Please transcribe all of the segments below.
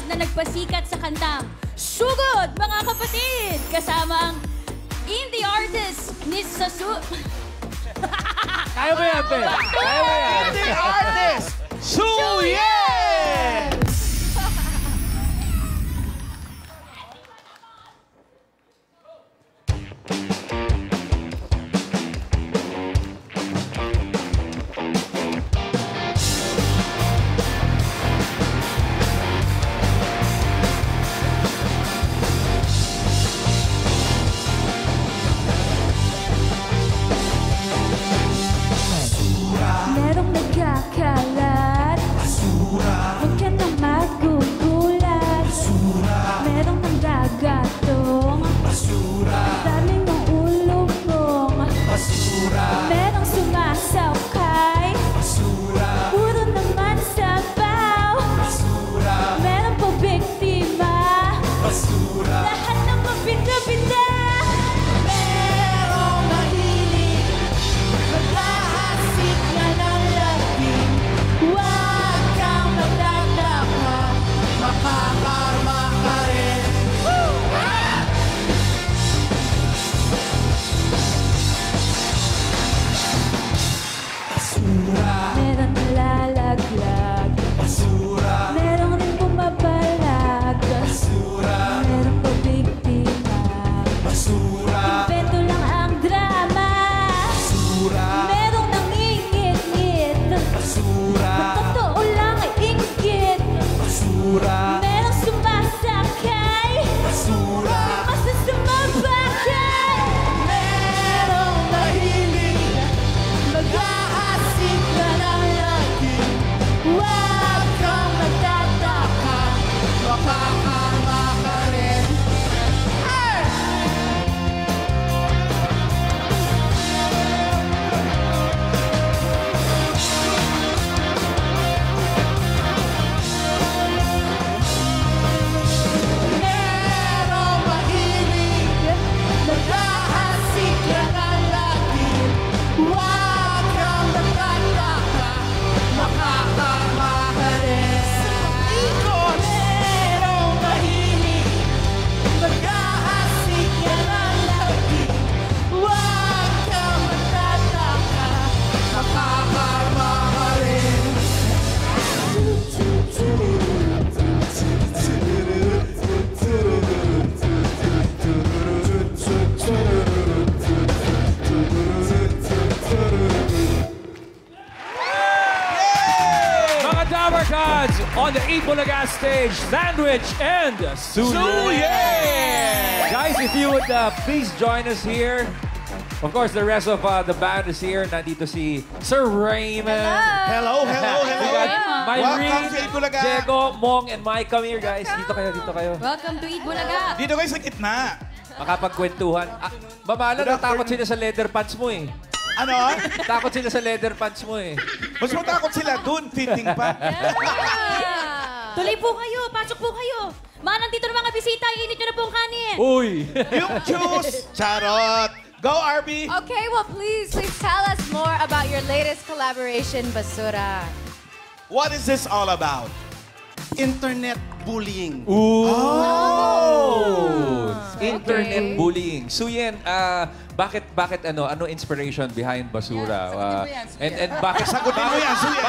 na nagpasikat sa kantang Sugod, mga kapatid! Kasama ang indie artist ni Sasu... Kaya mo yan, Pe. Kaya mo yan. Indie artist, Suyen! Merong nagkakalat Huwag ka na magugulat Merong nanggagatong Daming ng ulo mong Merong sumasakay Puro naman sabaw Merong pabiktima Lahat ng mabida-bida Merong mahilig Mag-aasik na ng laging Huwag kang magtataka Makakarma ka rin Meron nalalaglag Merong rin bumabalag Merong pabiktima Invento lang ang drama Merong nangingit-ngit Totoo lang ay inggit Merong sumasakay Masasamang bakay Merong mahilig Mag-aasik na ng laging Huwag kang magtataka Makakarma ka rin Merong mahilig Mag-aasik na ng laging Huwag kang magtataka Makakarma ka rin Merong mahilig Mag-aasik na ng laging Huwag kang magtataka Makakarma ka rin Mga Dabber Gods on the Eat Bulaga stage, Sandwich and Suyen! Guys, if you would please join us here. Of course, the rest of the band is here. Nandito si Sir Raymond. Hello, hello, We hello. got Welcome Myrene, sa Eat Bulaga. Diego, Mong, and Mike. Come here, guys. Dito kayo, dito kayo. Welcome to Eat Bulaga. Dito kayo sa gitna. Makapagkwentuhan. Mamala, Good natakot afternoon. sila sa leather pants mo eh. Ano? Takot sila sa leather pants mo eh. Mas matakot sila dun, fitting pa. Tuloy po kayo, pasok po kayo. Mga nandito na mga bisita, iinit nyo na po ang kanin. Uy! Yung juice, charot. Go, RB. Okay, well, please tell us more about your latest collaboration, Basura. What is this all about? Internet bullying. Oh! Okay. Internet bullying. Suyen, bakit ano inspiration behind Basura? And bakit Sagutin mo yan, Suyen.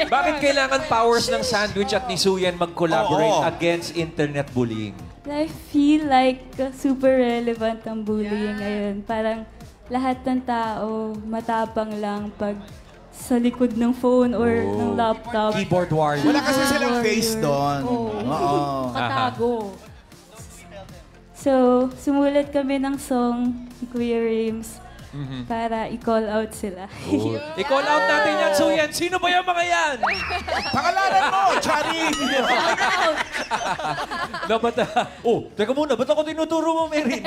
bakit kailangan powers ng Sandwich at ni Suyen mag-collaborate Oo. against internet bullying? I feel like super relevant ang bullying ngayon. Parang lahat ng tao matapang lang pag sa likod ng phone or ng laptop. Keyboard warrior. Wala kasi silang face doon. Oo. Katago. So, sumulat kami ng song ni Kuya Rames para i-call out sila. I-call out natin yan, Suyen. Sino ba yung mga yan? Pangalanan mo, Charing! Teka muna, ba't ako tinuturo mo, Merin?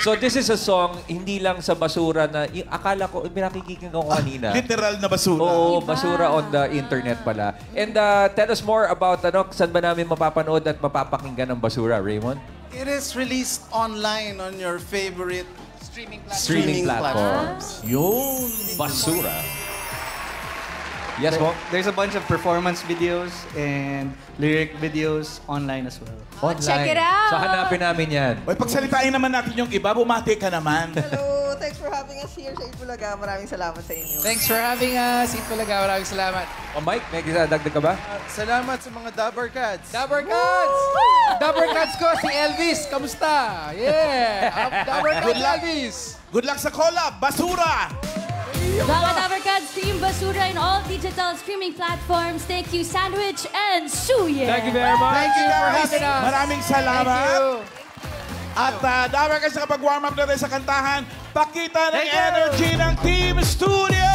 So this is a song, hindi lang sa Basura na, akala ko, pinakikinggan ko kanina. Literal na basura. Oo, Basura on the internet pala. And tell us more about, saan ba namin mapapanood at mapapakinggan ang Basura, Raymond? It is released online on your favorite Streaming platforms. Yun. Basura. Yes, po. There's a bunch of performance videos and lyric videos online as well. Online. check it out. So, hanapin namin yan. Oy, pagsalitain naman natin yung iba. Bumati ka naman. Hello, thanks for having us here sa Itbulaga. Maraming salamat sa inyo. Thanks for having us. Itbulaga, maraming salamat. O, Mike, may dagdag ka ba? Salamat sa mga Dabber Cats. Dabber Cats! Dabber Cats ko, si Elvis. Kamusta? Yeah! Dabber Cats, Elvis! Good luck sa collab. Basura! Mga Dabarkads, stream Basura in all digital streaming platforms. Thank you, Sandwich and Suye. Thank you very much. Thank you for Guys, having us. maraming salamat. Thank you. At dapat kasi nakapag-warm up na rin sa kantahan, pakita ng energy ng Team Studio!